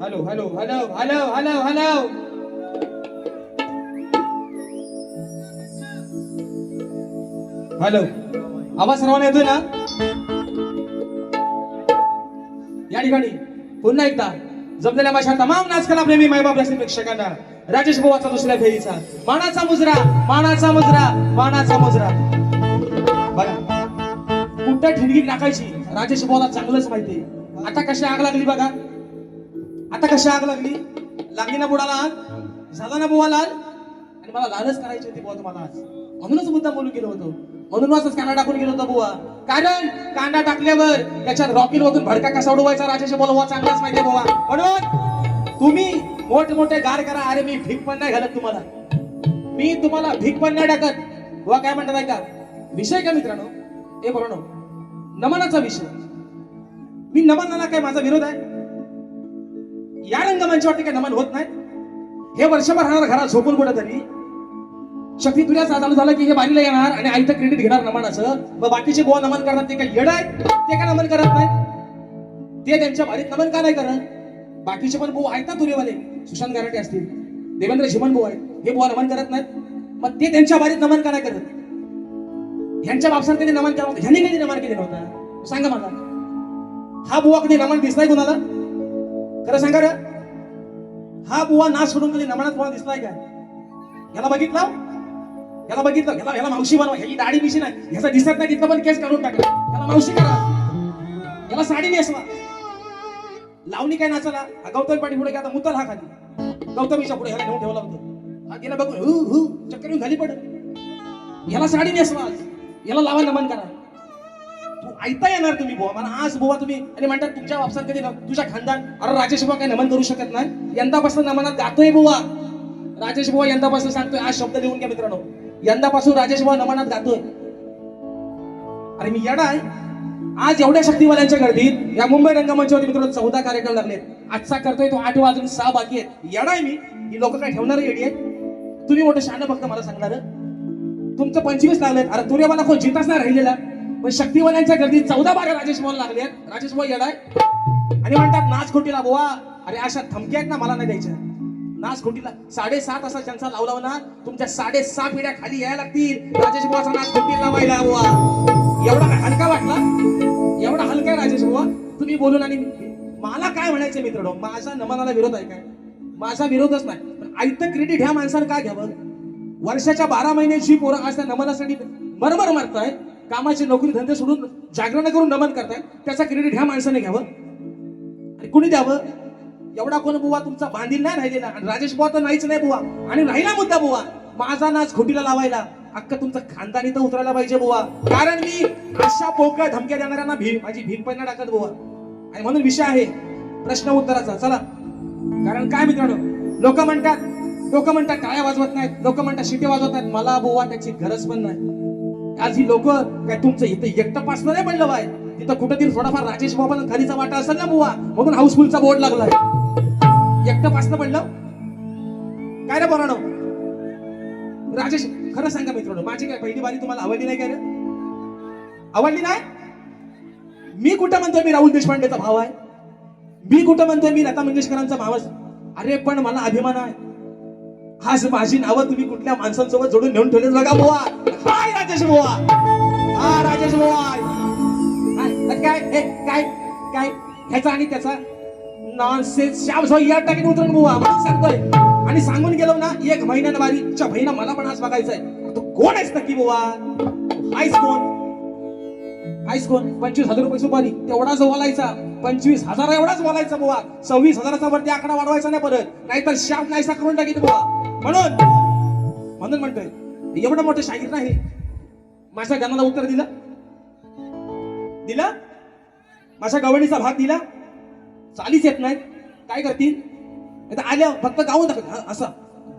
Hello hello hello hello hello hello hello, आवाज सर्वांना येतोय ना? या ठिकाणी पुन्हा एकदा जमलेल्या माझ्या तमाम नाचकला प्रेमी मायबाप रसिक प्रेक्षकांना राजेश बुवाचा दुसऱ्या फेरीचा मानाचा मुजरा, मानाचा मुजरा, मानाचा मुजरा. बघा कुठं ठिणगी टाकायची राजेश बुवाला चांगलंच माहिती. आता कशी आग लागली बघा, आता कशी आग लागली. लागली ना बुडाला आग, झाला ना बुवा लाल. आणि मला लालच करायची होती बुवा तुम्हाला आज, म्हणूनच मुद्दा बोलून गेलो होतो, म्हणूनच कांदा टाकून गेलो होतो बुवा. कारण कांदा टाकल्यावर त्याच्यात रॉकेल वगैरे भडका कसा उडवायचा राजेश बुवा चांगलाच माहिती बुवा. म्हणून तुम्ही मोठमोठे गार करा, अरे मी भीक पण नाही घालत तुम्हाला, मी तुम्हाला भीक पण नाही टाकत बुवा. काय म्हणतात ऐका, विषय का मित्रांनो, हे बरोबर नमनाचा विषय. मी नमनाला काय माझा विरोध आहे? या रंगमंचावरती काय नमन होत नाही? हे वर्षभर राहणार घरात झोपून कुठं तरी, शक्ती तुझ्या चालू झालं की हे बारीला येणार आणि आईचं क्रेडिट घेणार नमनाचं. मग बाकीचे बुवा नमन करतात, ते काय येड आहेत? ते काय नमन करत नाही? ते त्यांच्या बारीत नमन का नाही करत? बाकीचे पण बुवा आहेत ना तुरेवाले, सुशांत गारटे असतील, देवेंद्र झिमन बुवा आहेत, हे बुवा नमन करत नाहीत. मग ते त्यांच्या बारीत नमन का नाही करत? ह्यांच्या बापसात कधी नमन केलं होतं? ह्यांनी कधी नमन केलं नव्हतं? सांगा मला, हा बुवा कधी नमन दिसलाय कुणाला? खरं सांगा रे, हा बुवा नाच सोडून कधी नमनात कोणाला दिसलाय का? याला बघितलं, याला बघितलं, याला मावशी बनवा, ह्याची दाढी मिशी नाही, ह्याचा दिसत नाही तिथं पण केस काढून टाकला, याला मावशी करा, याला साडी नेसवा. लावणी काय नाचाला? गौतम पाटील पुढे आता मुतल हा खाली, गौतमीच्या पुढे ह्याला नेऊन ठेवला होतं, हा गेला बघून हु हु चक्कर येऊन खाली पडत. ह्याला साडी नेसवा, याला लावा नमन करा. तू ऐकता येणार तुम्ही बुवा मला आज बुवा तुम्ही, आणि म्हणतात तुमच्या वापसात कधी तुझ्या खानदान. अरे राजेश बुवा काय नमन करू शकत नाही? यंदापासून नमनात गातोय बुवा राजेश बुवा, यंदापासून सांगतोय, आज शब्द लिहून घ्या मित्रांनो, यंदापासून राजेश बुवा नमनात गातोय. अरे मी येडा आहे? आज एवढ्या शक्तिवाल्यांच्या गर्दीत या मुंबई रंगमंचावरती मित्रांनो 14 कार्यक्रम लागलेत. आजचा करतोय तो 8 वाजून 6 बाकी आहेत. येडा आहे मी? ही लोक काय ठेवणार येडी आहेत? तुम्ही मोठं शहाणं फक्त मला सांगणार, तुमचं 25 लागलेत. अरे तुरे मला कोण जिताच नाही राहिलेला, पण शक्तिवाल्यांच्या गर्दीत 14-12 राजेश बुवा लागलेत. राजेश बुवा येडा आहे? आणि म्हणतात नाच खोटीला बुवा. अरे अशा धमक्या आहेत ना, मला नाही द्यायच्या. नाच खोटीला 7.5 असा ज्यांचा लावला ना, तुमच्या 6.5 पिढ्या खाली यायला लागतील राजेश बुवाचा नाच खोटी लावायला बुवा. एवढा हलका वाटला? एवढा हलका आहे राजेश बुवा तुम्ही बोलून? आणि मला काय म्हणायचं मित्रांनो, माझा नमनाला विरोध आहे काय? माझा विरोधच नाही, पण आयतं क्रेडिट ह्या माणसानं काय घ्यावं? वर्षाच्या 12 महिन्याची पोरं आज त्या नमनासाठी मरमर मारताय, कामाची नोकरी धंदे सोडून जागरण करून नमन करताय, त्याचा क्रेडिट ह्या माणसाने घ्यावं आणि कुणी द्यावं? एवढा कोण बुवा तुमचा बांधील नाही राहिलेला, आणि राजेश बुवा तर नाहीच नाही बुवा. आणि राहिला मुद्दा बुवा माझा नाच खोटीला लावायला, अख्खा तुमचं खानदानी तर उतरायला पाहिजे बुवा. कारण मी अशा पोकळ धमक्या देणाऱ्यांना माझी भीक पण नाही टाकत बुवा. आणि म्हणून विषय आहे प्रश्न उत्तराचा. चला, कारण काय मित्रांनो, लोक म्हणतात टाळ्या वाजवत नाहीत, लोक म्हणतात शिटे वाजवत नाहीत. मला बुवा त्याची गरज पण नाही. आज ही लोक काय तुमचं इथं एकटं पासलं नाही पडलं बाय, तिथं कुठेतरी थोडाफार राजेश बाबा खालीचा वाटा असेल ना बुवा, म्हणून हाऊसफुलचा बोर्ड लागलाय. एकटं पासलं पडलं काय रे बोराडो? राजेश खरं सांगा मित्रांनो, माझी काय पहिली बारी तुम्हाला आवडली नाही काय रे? आवडली नाही? मी कुठं म्हणतोय मी राहुल देशपांडेचा भाव आहे? मी कुठं म्हणतोय मी लता मंगेशकरांचा भाव? अरे पण मला अभिमान आहे, आज माझी नावं तुम्ही कुठल्या माणसांसोबत जोडून नेऊन ठेवलेत बघा बुवा. हाय राजेश बुवा, हा राजेश बुवा. काय काय काय ह्याचा आणि त्याचा नॉनसेन्स श्याम भाऊ या टाकीत उतरून बुवा म्हणून सांगतोय. आणि सांगून गेलो ना 1 महिन्यानं बारीच्या बहिणा मला पण आज बघायचंय. तू कोण आहेस नक्की बुवा? आईस कोण? आईस कोण? 25,000 रुपये सुपारी तेवढाच बोलायचा, 25,000 एवढाच बोलायचा बुवा. 26,000चा वरती आकडा वाढवायचा नाही परत, नाहीतर श्याम नाहीसा करून टाकीत बुवा. म्हणून म्हणतोय एवढं मोठं शाहीर नाही. माझ्या गाण्याला उत्तर दिला, माझ्या गवणीचा भाग दिला, चालीच येत नाही, काय करतील? आल्या फक्त गाऊन दाखव असं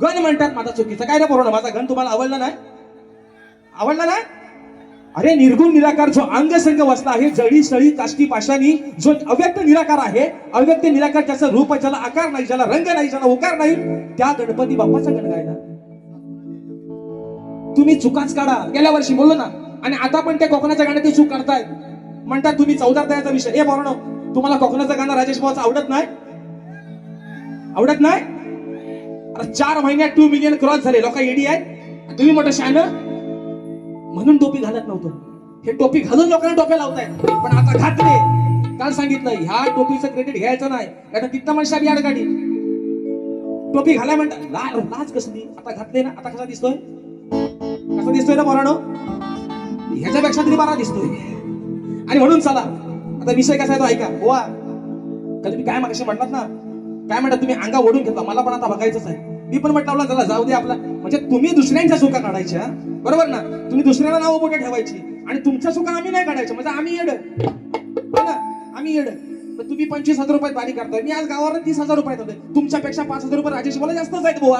गण म्हणतात. माझा चुकीचं काय रे पोरांनो? माझा गण तुम्हाला आवडला नाही? अरे निर्गुण निराकार जो अंग संग वसला आहे, जळी सळी काष्टी पाशानी, जो अव्यक्त निराकार आहे, अव्यक्त निराकार ज्याचं रूप, ज्याला आकार नाही, ज्याला रंग नाही, ज्याला उकार नाही, त्या गणपती बाप्पाचा गण गायला. तुम्ही चुकाच काढा, गेल्या वर्षी बोललो ना. आणि आता पण ते कोकणाच्या गाण्यात चूक काढतायत. म्हणतात तुम्ही 14 दयाचा विषय. हे पोरांनो, तुम्हाला कोकणाचं गाणं राजेश भाऊचं आवडत नाही? अरे 4 महिन्यात 2 मिलियन क्रॉस झाले. लोक एडी आहेत, तुम्ही मोठं शहाणं म्हणून टोपी घालत नव्हतं. हे टोपी घालून लोकांना टोप्या लावतायत, पण आता घातले. काल सांगितलं ह्या टोपीचं क्रेडिट घ्यायचं नाही, कारण तिथं म्हणशा बियाड गाडी टोपी घालाय म्हणतात. लाज कसली? आता घातले ना, आता कसा दिसतोय ना पोरांनो? ह्याच्यापेक्षा तरी बरा दिसतोय. आणि म्हणून चला आता विषय कसा आहे तो ऐका बुवा. का तुम्ही काय मागाशी म्हणलात ना, काय म्हणतात तुम्ही अंगा ओढून घेतला, मला पण आता बघायचंच आहे. मी पण म्हटलं चला जाऊ दे आपला, म्हणजे तुम्ही दुसऱ्यांच्या चुका काढायच्या, बरोबर ना? तुम्ही दुसऱ्याला नाव मोठे ठेवायची आणि तुमच्या चुका आम्ही नाही काढायच्या, म्हणजे आम्ही येड ना, आम्ही येड. तुम्ही 25,000 रुपयात बारी करताय, मी आज गावावर 30,000 रुपयात होते. तुमच्यापेक्षा 5,000 रुपये राजेश मला जास्तच आहेत बुवा.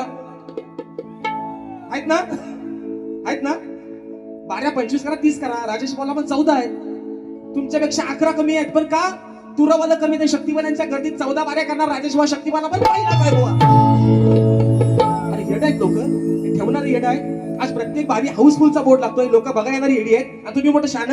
आहेत ना? 12 25 करा, 30 करा. राजेश मला पण 14 आहेत. तुमच्यापेक्षा 11 कमी आहेत. पण का? तुरावाला कमी नाही. शक्तिवानांच्या गर्दीत 14 बाऱ्या करणार राजेश भाऊ शक्तिवाना पण पहिलाच आहे बुवा. अरे येड आहेत लोक, ठेवणारे येड आहे. आज प्रत्येक बारी हाऊसफुलचा बोर्ड लागतोय, लोक बघा येणारी येडी आहेत. आणि तुम्ही मोठं शान,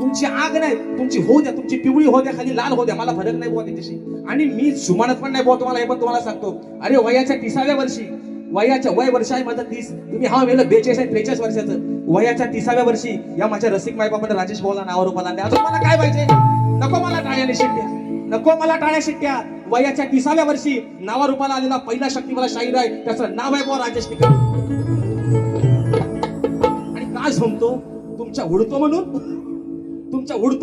तुमची आग नाही, तुमची हो द्या, तुमची पिवळी हो द्या, खाली लाल हो द्या, मला फरक नाही बुवा त्याच्याशी. आणि मी सुमानत पण नाही बुवा तुम्हाला, हे पण तुम्हाला सांगतो. अरे वयाच्या 30व्या वर्षी, वय वर्ष आहे माझं 30, तुम्ही हा वेळेला 42 आहे, 43 वर्षाचं. वयाच्या 30व्या वर्षी या माझ्या रसिक मायबापाने राजेश भाऊला नावावर रुपाला आणले. अजून मला काय पाहिजे? नको मला टाळ्या शिट्ट्या, नको मला टाळ्या शिट्ट्या. वयाच्या 30व्या वर्षी नावा रूपाला आलेला पहिला शक्तिवाला शाहीर आहे, त्याचं नाव आहे बुवा राजेश टिकर. आणि काय झोमतो? तुमच्या उडतो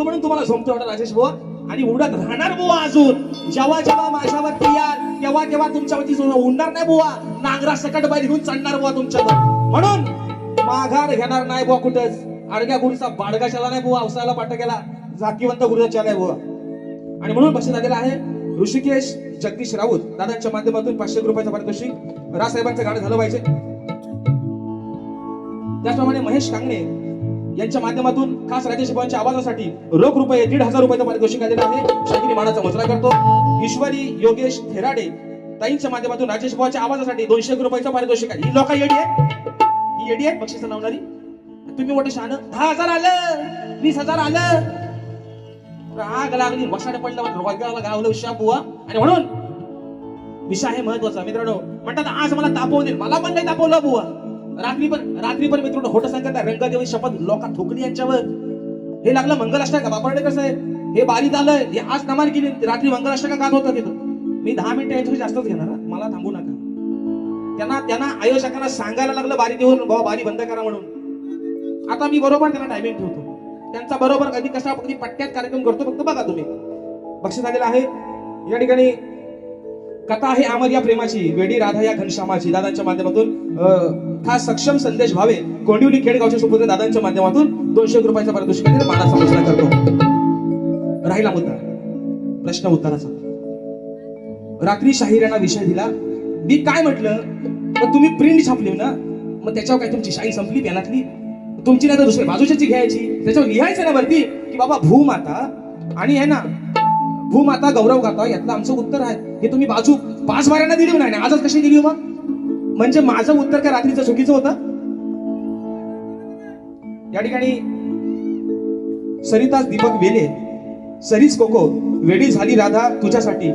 म्हणून तुम्हाला झोमतो एवढा राजेश बुवा. आणि उडत राहणार बुवा अजून. जेव्हा माझ्यावरती याल तेव्हा तुमच्यावरती उडणार नाही बुवा. नांगरा सकट बैल घेऊन चढणार बुवा तुमच्यावर. म्हणून माघार घेणार नाही बुवा कुठंच. अडग्या गुरुचा बाडगा चला नाही बुवा, अवसाला पाठ गेला, जातीवंत गुरुचा चला आहे बुवा. आणि म्हणून बक्षीस झालेला आहे ऋषिकेश जगदीश राऊत दादांच्या माध्यमातून 500 रुपयाचं पारितोषिक. राजसाहेबांचं गाणं झालं पाहिजे. त्याचप्रमाणे महेश कांगणे यांच्या माध्यमातून खास राजेश भाऊंच्या आवाजासाठी रोख रुपये 1,500 रुपयाचं पारितोषिक आलेलं आहे. शाहिरी मानाचा मुजरा करतो. ईश्वरी योगेश थेराडे ताईंच्या माध्यमातून राजेश भाऊच्या आवाजासाठी 200 रुपयाचं पारितोषिक आहे. ही लोक येडी आहे बक्षीस लावणारी. तुम्ही मोठे शहाण 10,000 आलं, 20,000 आलं, आग लागली, वसाड पडलं, रोजगाराला गावलं बुवा. आणि म्हणून विषय आहे महत्वाचा मित्रांनो. म्हणतात आज मला तापवून देईल, मला पण नाही तापवलं बुवा. रात्री पण मित्रांनो होट सांगत रंगदेवी शपथ लोका थोकली यांच्यावर. हे लागलं मंगलाष्टक का बापरडे कसं आहे, हे बारी झालं, हे आज नमाज केली, रात्री मंगलाष्टक गात होतं तिथं. मी 10 मिनिटं यांच्यावर जास्तच घेणार, मला थांबू नका. त्यांना आयोजकांना सांगायला लागलं बारी देऊन बाबा बारी बंद करा म्हणून. आता मी बरोबर त्यांना टायमिंग ठेवतो, त्यांचा बरोबर कधी कशा कधी पट्ट्यात कार्यक्रम करतो, फक्त बघा तुम्ही. बक्षीस आलेलं आहे या ठिकाणी. कथा आहे अमर या प्रेमाची, वेडी राधा या घनश्यामाची दादांच्या माध्यमातून खास सक्षम संदेश भावे कोंडिवली खेडगावचे सुपुत्र दादांच्या माध्यमातून 200 रुपयाचा पारितोषिक मानाचा मुजरा करतो. राहिला मुद्दा प्रश्न उत्तराचा. रात्री शाहिरांना विषय दिला. मी काय म्हटलं, मग तुम्ही प्रिंट छापली ना, मग त्याच्यावर काय तुमची शाही संपली पेनातली? तुमची नाही तर दुसऱ्या बाजूची घ्यायची, त्याच्यावर लिहायचं ना वरती की बाबा भूमाता आणि आहे ना भूमाता गौरव गाथा, यातलं आमचं उत्तर आहे. हे तुम्ही बाजू 5 वाऱ्यांना दिली नाही, आजच कशी दिली मग? म्हणजे माझं उत्तर काय रात्रीचं चुकीचं होतं? या ठिकाणी सरिताज दीपक वेले, सरीच कोको, वेडी झाली राधा तुझ्यासाठी,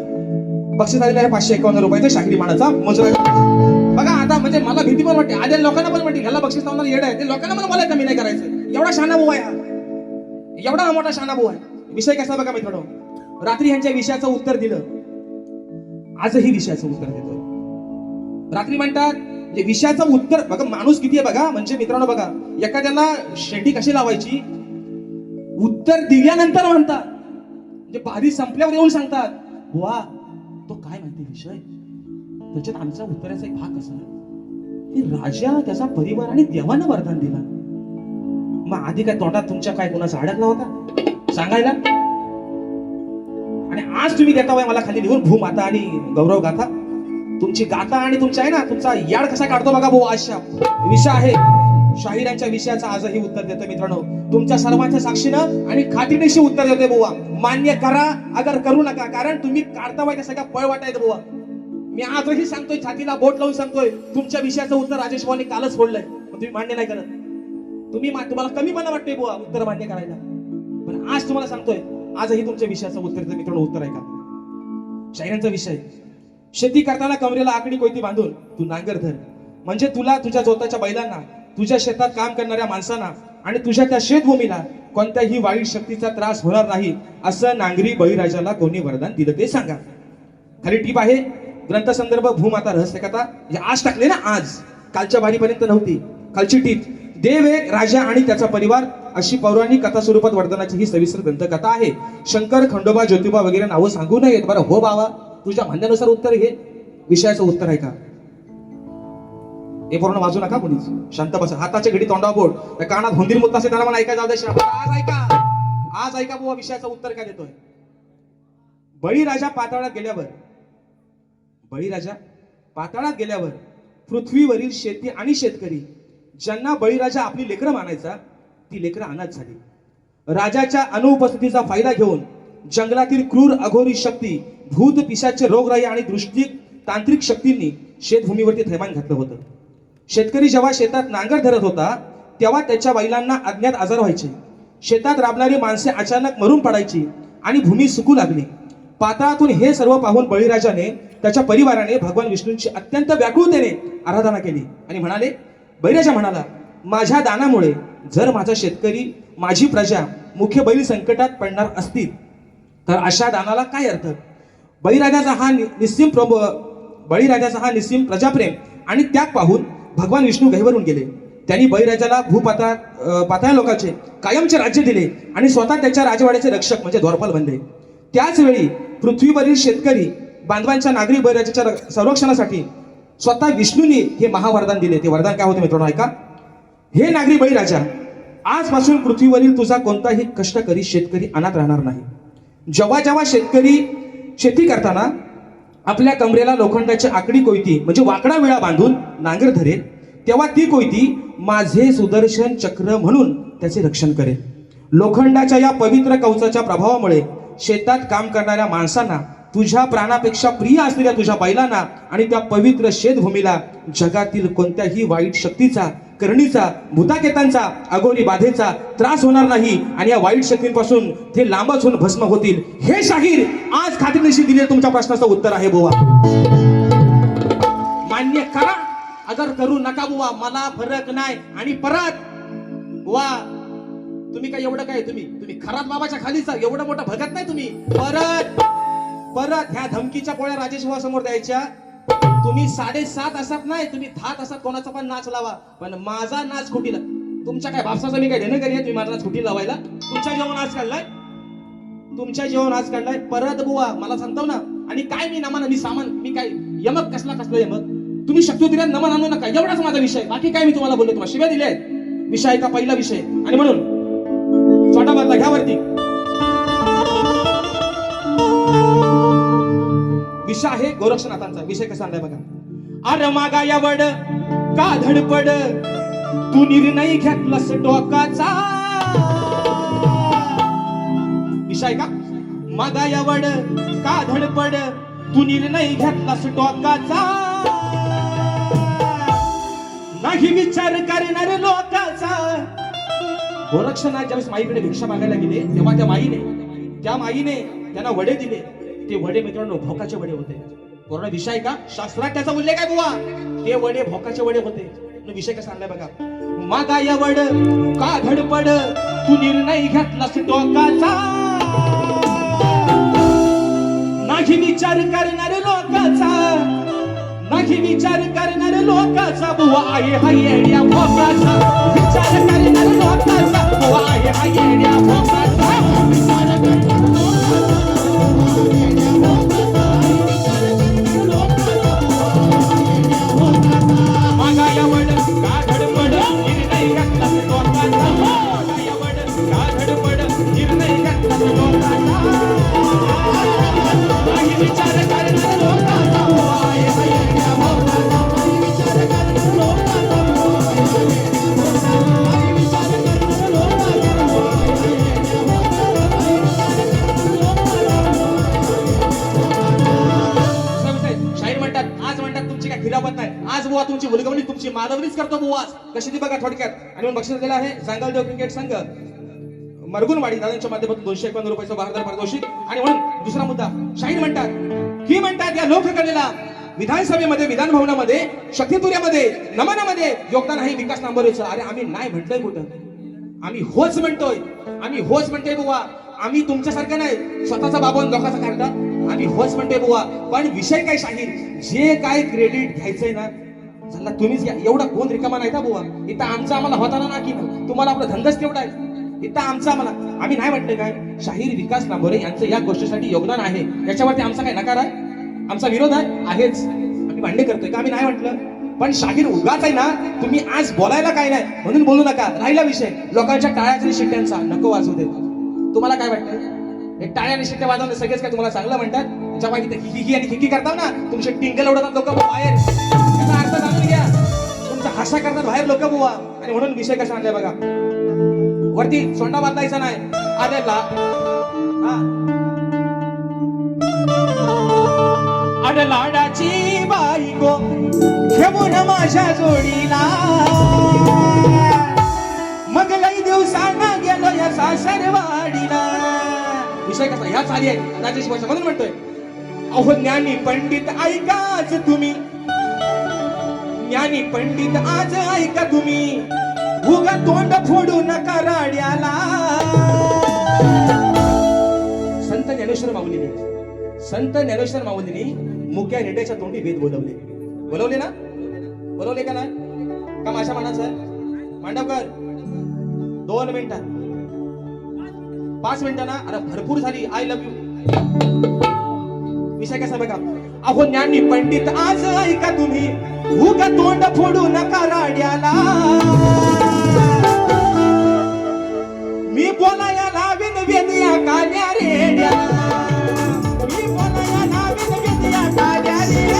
बक्षीस आलेलं आहे 551 रुपयाचं शाहिरी मानाचा मुजरा. बघा आता म्हणजे मला भीती पण वाटते, आधी लोकांना पण वाटते ह्याला बक्षीस लावणार येड आहे, ते लोकांना पण मला कमी नाही करायचं. एवढा शहाणा भाऊ आहे हा, एवढा मोठा शहाणा भाऊ आहे. विषय कसा बघा मित्रांनो, रात्री ह्यांच्या विषयाचं उत्तर दिलं, आजही विषयाचं उत्तर देतोय. रात्री म्हणतात म्हणजे विषयाचं उत्तर बघा, माणूस किती आहे बघा. म्हणजे मित्रांनो बघा, एखाद्याला शेटी कशी लावायची उत्तर दिल्यानंतर म्हणतात, म्हणजे बारी संपल्यावर येऊन सांगतात, वा तो काय माहिती विषय, त्याच्यात आमचा उत्तराचा एक भाग कसा की राजा, त्याचा परिवार आणि देवानं वरदान दिला. मग आधी काय तोंडात तुमच्या काय कोणाचा अडकला होता सांगायला? आणि आज तुम्ही देता वय मला खाली लिहून भूमाता आणि गौरव गाथा. तुमची गाथा आणि तुमचा आहे ना, तुमचा याड कसा काढतो बघा भाऊ. आशा विषय आहे शाहिरांच्या विषयाचा आजही उत्तर देतो मित्रांनो, तुमच्या सर्वांच्या साक्षीनं आणि खात्रीनेशी उत्तर देतोय बुवा. मान्य करा अगर करू नका, कारण तुम्ही काढता वय त्या सगळ्या पळ वाटायचं बुवा. मी आजही सांगतोय, छातीला बोट लावून सांगतोय, तुमच्या विषयाचं उत्तर राजेश भाऊनी कालच फोडलंय, पण तुम्ही मान्य नाही करत. तुम्हाला कमीपणा वाटतोय बुवा उत्तर मान्य करायला, पण आज तुम्हाला सांगतोय, आजही तुमच्या विषयाचं उत्तर मित्रांनो उत्तर आहे का? शाहिरांचा विषय, शेती करताना कमरेला आकडी कोयती बांधून तू नांगर धर, म्हणजे तुला, तुझ्या जोताच्या बैलांना, तुझ्या शेतात काम करणाऱ्या माणसांना आणि तुझ्या त्या शेतभूमीला कोणत्याही वाईट शक्तीचा त्रास होणार नाही, असं नांगरी बळीराजाला कोणी वरदान दिलं ते सांगा. खरी टीप आहे, ग्रंथसंदर्भ भूमाता रहस्य कथा, आज टाकले ना, आज कालच्या बारीपर्यंत नव्हती. कालची टीप, देव एक, राजा आणि त्याचा परिवार अशी पौराणिक कथा स्वरूपात वर्धनाची ही सविस्तर ग्रंथकथा आहे. शंकर, खंडोबा, ज्योतिबा वगैरे नावं सांगू नयेत. बरं हो बाबा, तुझ्या म्हणण्यानुसार उत्तर घे, विषयाचं उत्तर आहे का? हे पूर्ण वाजू नका कोणीच, शांत बसा. हाताच्या घडी तोंडा बोट, त्या कानात हुंदीर मुद्दा असेल त्याला मला ऐका जाऊ दे. आज ऐका, आज ऐका बुवा विषयाचं उत्तर काय देतोय. बळीराजा पाताळात गेल्यावर पृथ्वीवरील शेती आणि शेतकरी ज्यांना बळीराजा आपली लेकरं मानायचा, ती लेकरं अनाथ झाली. राजाच्या अनुपस्थितीचा फायदा घेऊन जंगलातील क्रूर अघोरी शक्ती, भूत पिशाच, रोगराई आणि दृष्टी तांत्रिक शक्तींनी शेतभूमीवरती थैमान घातलं होतं. शेतकरी जेव्हा शेतात नांगर धरत होता तेव्हा त्याच्या बैलांना अज्ञात आजार व्हायचे. शेतात राबणारी माणसे अचानक मरून पडायची आणि भूमी सुकू लागली. पाताळातून हे सर्व पाहून बळीराजाने, त्याच्या परिवाराने भगवान विष्णूंची अत्यंत व्याकुळतेने आराधना केली आणि म्हणाले, बळीराजा म्हणाला, माझ्या दानामुळे जर माझा शेतकरी, माझी प्रजा मुख्य बैल संकटात पडणार असतील तर अशा दानाला काय अर्थ? बळीराजाचा हा निस्सीम प्रजाप्रेम आणि त्याग पाहून भगवान विष्णू गहिवरून गेले. त्यांनी बळीराजाला पाताळ लोकांचे कायमचे राज्य दिले आणि स्वतः त्याच्या राजवाड्याचे रक्षक म्हणजे द्वारपाल बनले. त्याच वेळी पृथ्वीवरील शेतकरी बांधवांच्या नागरी बळीराजाच्या संरक्षणासाठी स्वतः विष्णूंनी हे महावरदान दिले. ते वरदान काय होते मित्रांनो ऐका. हे नागरी बळीराजा, आजपासून पृथ्वीवरील तुझा कोणताही कष्टकरी शेतकरी अनाथ राहणार नाही. जेव्हा जेव्हा शेतकरी शेती करताना आपल्या कमरेला लोखंडाची आकडी कोयती म्हणजे वाकडा विळा बांधून नांगर धरेल, तेव्हा ती कोयती माझे सुदर्शन चक्र म्हणून त्याचे रक्षण करेल. लोखंडाच्या या पवित्र कवचाच्या प्रभावामुळे शेतात काम करणाऱ्या माणसांना, तुझ्या प्राणापेक्षा प्रिय असलेल्या तुझ्या बैलांना आणि त्या पवित्र शेतभूमीला जगातील कोणत्याही वाईट शक्तीचा, करणीचा, भूताकेतांचा, अघोरी बाधेचा त्रास होणार नाही आणि या वाईट शक्तींपासून ते लांबच होऊन भस्म होतील. हे शाहीर आज खात्रीनिशी दिले तुमच्या प्रश्नाचं उत्तर आहे बुवा. मान्य करा अगर करू नका बुवा, मला फरक नाही. आणि परत बुवा, तुम्ही काय एवढं काय, तुम्ही खरात बाबाच्या खालीचा एवढं मोठं भगत नाही तुम्ही. परत ह्या धमकीच्या पोळ्या राजेश भाऊ समोर द्यायच्या. तुम्ही 7.5 तासात नाही, तुम्ही 10 तासात कोणाचा पण नाच लावा, पण माझा नाच खुटीला, तुमच्या काय भापसाचं मी काय देणं करीये तुम्ही माझा नाच खुटी लावायला? तुमच्या जेवण आज काढलाय, परत बुवा मला सांगतो ना. आणि काय मी नमन, मी सामान, मी काय यमक कसला यमक, तुम्ही शक्ती नमन आणू नका, एवढाच माझा विषय. बाकी काय मी तुम्हाला बोललो, तुम्हाला शिव्या दिल्या आहेत. विषय का पहिला विषय. आणि म्हणून छोटा बातला घ्या वरती. विषय आहे गोरक्षनाथांचा. विषय कसा आणलाय बघा. अरे मागा या वड का धडपड, तू निर्णय घेतलास टोकाचा. विषय का मागा या वड का धडपड, तू निर्णय घेतलास टोकाचा. नाही विचार करणार लोकाचा. गोरक्षनाथ ज्यावेळेस माईकडे भिक्षा मागायला गेले तेव्हा त्या माईने त्यांना वडे दिले. ते वडे मित्रांनो भोकाचे वडे होते. पूर्ण विषय का शास्त्रात त्याचा उल्लेख आहे बुवा. ते वडे भोकाचे वडे होते. विषय कसा आणलाय बघा. मागा या वड का धडपड तू निर्णय घेतलास टोकाचा, नाही विचार करणार लोकाचा, नाही विचार करणार लोकाचा बुवा आहे हा येड्या भोकाचा, विचार करणार लोकाचा बुवा आहे हा येड्या भोकाचा, विचार करणार मागा या वड का धडपड निर्णय घेतलास टोकाचा, मागा या वड का धडपड निर्णय घेतलास टोकाचा, नाही विचार करणार लोकाचा बुवा आहे हा येड्या भोकाचा, नाही विचार करणार लोकाचा बुवा आहे हा येड्या भोकाचा, नाही विचार करणार लोकाचा बुवा आहे हा येड्या भोकाचा, नाही विचार करणार. शाहीर म्हणतात आज म्हणतात तुमची काय खिरापत नाही, आज बुवा तुमची मुलगवणी तुमची मालवणीच करतो बुवा. कशी ती बघा थोडक्यात. आणि मग बक्षीस दिलं आहे सांगलदेव क्रिकेट संघ मरगुनवाडी दादांच्या माध्यमातून 251 रुपयाचं बहादर पारितोषिक. आणि म्हणून दुसरा मुद्दा शाहीर म्हणतात की म्हणतात या लोककलेला विधानसभेमध्ये विधान भवनामध्ये शक्तितुर्यामध्ये नमनामध्ये योगदान आहे विकास नांबरेचं. अरे आम्ही नाही म्हटलंय कुठं, आम्ही होच म्हणतोय, आम्ही होच म्हणतोय बुवा. आम्ही तुमच्यासारखं नाही स्वतःचा बाबा लोकांचा काढता, आम्ही होच म्हणतोय बुवा. पण विषय काय शाहीर जे काय क्रेडिट घ्यायचंय ना झाला तुम्हीच घ्या. एवढा कोण रिकामा नाही का बुवा. इथं आमचा आम्हाला होताना ना की तुम्हाला आपला धंदाच तेवढा आहे. इथं आमचा आम्हाला आम्ही नाही म्हटलं काय. शाहीर विकास नांबरे यांचं या गोष्टीसाठी योगदान आहे, याच्यावरती आमचा काय नकार आहे, आमचा विरोध आहेच. आम्ही भांडे करतोय का आम्ही नाही म्हटलं. पण शाहीर उगाच आहे ना, तुम्ही आज बोलायला काय नाही म्हणून बोलू नका. राहिला विषय लोकांच्या टाळ्याच्या आणि शिट्ट्यांचा, नको वाजवू देत. तुम्हाला काय वाटतं हे टाळ्या आणि शिट्ट्या वाजवणे सगळेच काय तुम्हाला चांगलं म्हणतात. जेव्हा इथे हिही आणि हिकी करतात ना तुमचे टिंगल उडवतात लोक बाहेर, त्याचा अर्थ जाणून घ्या. तुमचा हसा करतात बाहेर लोक बुवा. आणि म्हणून विषय कसा आणलाय बघा. वरती सोंडा बांधायचा नाही. अरे अरे लाडाची बायको घेऊन माझ्या जोडीला, मग लई दिवसांना गेलो या सासरवाडीला. विषय कसा ह्या चाली आहे राजेश भाषा म्हणून म्हणतोय. अहो ज्ञानी पंडित ऐकाच तुम्ही, ज्ञानी पंडित आज ऐका तुम्ही, उगा तोंड फोडू नका राड्याला. संत ज्ञानेश्वर माऊलीने, संत ज्ञानेश्वर माऊलीने मुक्या रेड्याच्या तोंडी वेद बोलवले. बोलवले ना, बोलवले का नाही का माझ्या मनाचं मांडवकर 2 मिनिटात 5 मिनिटं ना. अरे भरपूर झाली. I love you. विषय कसा बघा. अहो ज्ञानी पंडित आज ऐका तुम्ही, उगा तोंड फोडू नका राड्याला. मी बोलाया लावीन वेदिया काल्या रेड्या, मी बोलाया लावीन वेदिया काल्या रेड्या.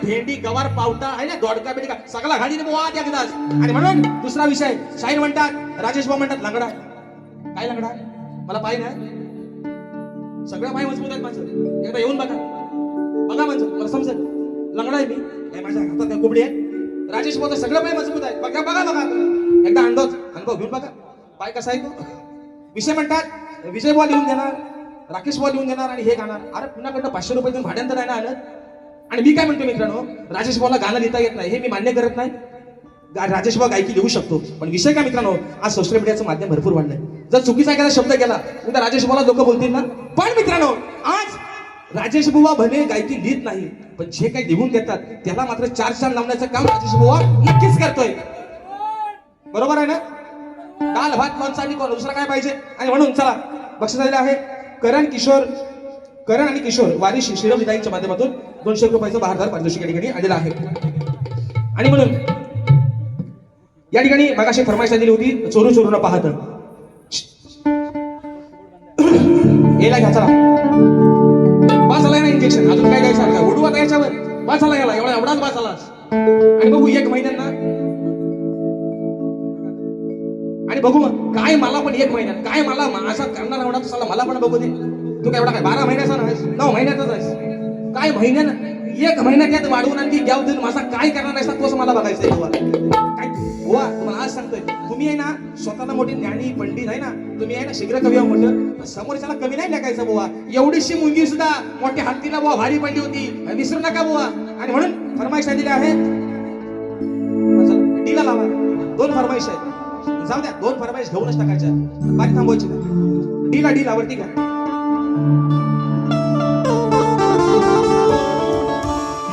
भेंडी गवार पावटा आहे ना दोडका बिडका सगळा घालीने बुवा एकदाच. आणि म्हणून दुसरा विषय शाहीर म्हणतात राजेश भाऊ म्हणतात लंगडा. काय लंगडा मला पाय नाही, सगळं पाय मजबूत आहेत माझं. एकदा येऊन बघा, बघा म्हणजे मला समजेल. लंगडा आहे मी काय माझ्या हातात काय कोबडी आहे. राजेश भाऊ सगळं पाय मजबूत आहे. बघा बघा बघा एकदा अनुभव घेऊन बघा पाय कसा आहे तो. विषय म्हणतात विजय बॉल लिहून देणार, राकेश बॉल लिहून देणार आणि हे गाणार. अरे पुन्हाकडनं 500 रुपये देऊन भाड्यांतर नाही ना आलं. आणि मी काय म्हणतो मित्रांनो, राजेश भाऊला गाणं लिहिता येत नाही हे मी मान्य करत नाही. राजेश भाऊ गायकी लिहू शकतो, पण विषय काय मित्रांनो, आज सोशल मीडियाचं माध्यम भरपूर वाढलंय. जर चुकीचा एखादा शब्द गेला उद्या राजेश भाऊला लोक बोलतील ना. पण मित्रांनो आज राजेश बुवा भले गायकी लिहित नाही, पण जे काही लिहून देतात त्याला मात्र 4 चांद लावण्याचं काम राजेश बुवा नक्कीच करतोय. बरोबर आहे ना. दाल भात लोणचं आणि दुसरा काय पाहिजे. आणि म्हणून चला बक्षीस आलेलं आहे करण आणि किशोर वारीशी शिरविदाईच्या माध्यमातून 200 रुपयाचं बहारदार पारितोषिक या ठिकाणी आलेलं आहे. आणि म्हणून या ठिकाणी मगाशी फरमाईश दिली होती चोरू चोरू न पाहत. याला घ्या चला. बस आलाय ना इंजेक्शन, अजून काय द्यायचं का उडू आता याच्यावर. बस आला याला एवढाच बस आलास. आणि बघू 1 महिन्यांना आणि बघू मग काय मला पण 1 महिन्यात काय मला असा करणार एवढा तुला मला पण बघू दे. तू काय एवढा काय 12 महिन्याचा नाहीस, 9 महिन्याचाच आहेस. काय महिन्यानं 1 महिन्यात यात वाढवून आणखी घ्याव देऊन माझा काय करणार नाहीस तू असं मला बघायचंय. काय बुवा तुम्हाला आज सांगतोय, तुम्ही आहे ना स्वतःला मोठी ज्ञानी पंडित आहे ना, तुम्ही आहे ना शीघ्र कवी म्हटलं समोरच्याला कमी नाही लेखायचं बुवा. एवढीशी मुंगी सुद्धा मोठ्या हत्तीला बुवा भारी पडली होती, विसरू नका बुवा. आणि म्हणून फरमाईश दिल्या आहेत. डीला लावा 2 फरमाईश आहेत. जाऊ द्या 2 फरमाईश घेऊनच टाकायच्या, बाकी थांबवायची नाही. डीला वरती घ्या.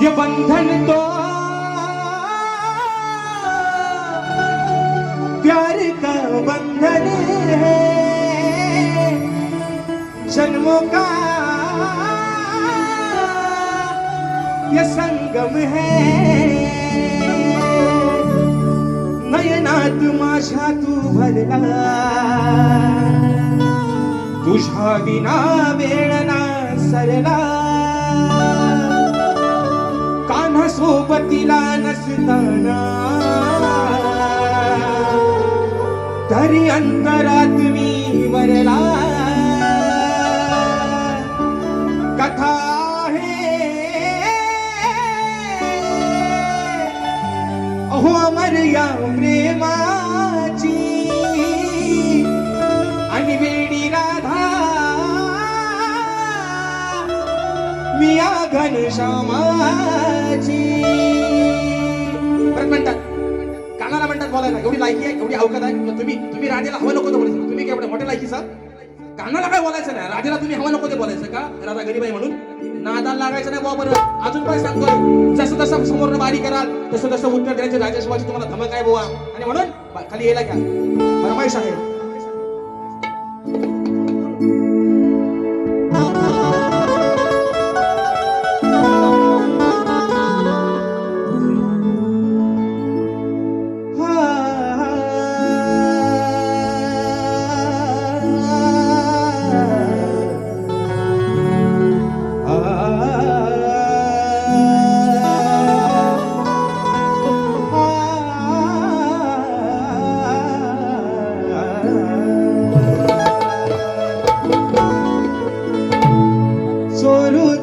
ये बंधन तो प्यार का बंधन है, जन्मों का ये संगम है. नयनात माझ्या तू भरला, तुझ्या विना वेळ ना सरला. कान्हा सोबतीला नसताना तरी अंतरात मी वरला. कथा आहे अहो अमर या प्रेमाची, आणि वेडी राधा मी या घनश्यामाची. परत म्हणतात कानाला म्हणतात बोलायला एवढी लायकी आहे, एवढी अवकात आहे. तुम्ही राजाला हवं नको ते बोलायचं. तुम्ही काय एवढ्या मोठ्या लायकीचा कानाला काय बोलायचं नाही. राजाला तुम्ही हवं नको ते बोलायचं का राजा गरीब आहे म्हणून नादाला लागायचं नाही. बुवा बरं अजून पण सांगतोय, जसं जसं समोरनं बारी कराल तसं तसं उत्तर द्यायचे. राजेशवाची तुम्हाला धमक आहे बुवा. आणि म्हणून खाली यायला घ्या फरमाईश आहे.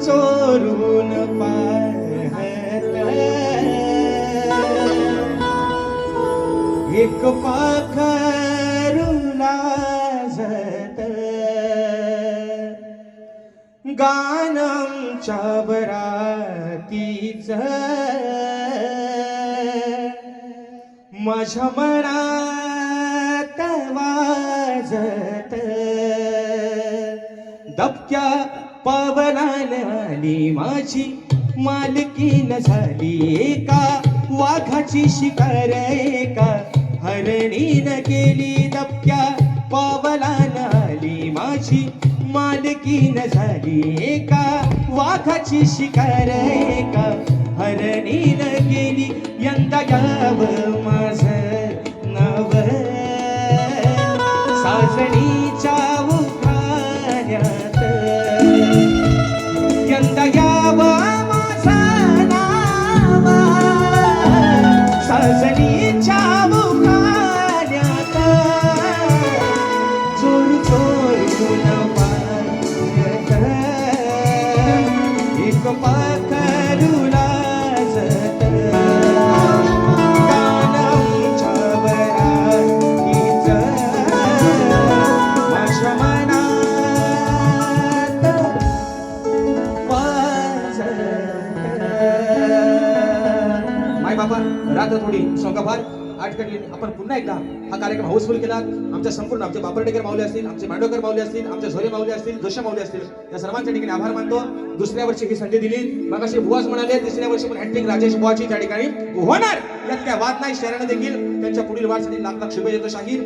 चोरून पाहत एक पाखरू लाजत, गाणंच्या बरातीच माझ्या मनात वाजत. दबक्या पावलान आली माझी मालकीन झाली एका वाघाची शिकार, एका हरणीन केली. दबक्या पावलान आली माझी मालकीन झाली एका वाघाची शिकार, एका हरणीन केली. यंदा गाव माझं नाव साजणीच्या उखाण्यात, यंदा गाव माझं नाव साजणीच्या उखाण्यात. चोर चोरून पाहत एक पाखरू लाजत, थोडी सोंगाभार आठकडी आपण पुन्हा एकदा हा कार्यक्रम हाऊसफुल केला. आमच्या संपूर्ण आमचे बापरडेकर माऊली असतील, आमचे मांडवकर माऊली असतील, आमचे झोरे माऊली असतील, जोशा माऊली असतील, या सर्वांच्या ठिकाणी आभार मानतो. दुसऱ्या वर्षी ही संधी दिली. मग असे बुवाच म्हणाले तिसऱ्या वर्षी पण हॅट्रिक राजेश बुवाची त्या ठिकाणी होणार, यात काय वाद नाही. शहराने देखील त्यांच्या पुढील वाटसाठी लाख लाख शुभेच्छा देतो. शाहीर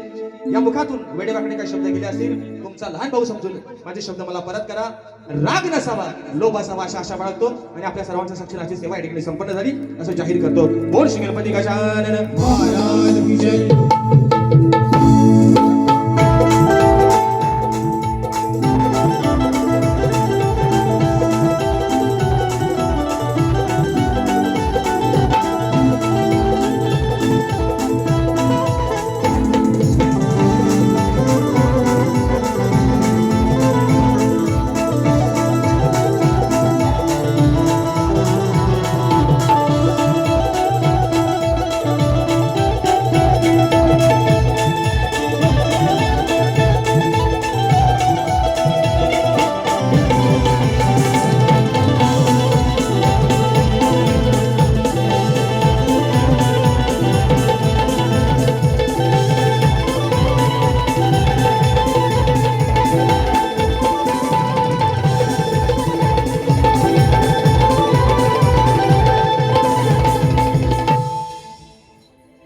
या मुखातून वेडेवाकडे काही शब्द गेले असतील, तुमचा लहान भाऊ समजून माझे शब्द मला परत करा. राग नसावा, लोभ असावा अशा आशा बाळगतो आणि आपल्या सर्वांच्या साक्षीची सेवा या ठिकाणी संपन्न झाली असं जाहीर करतो. बोल श्री गणपती गजानन महाराज की जय.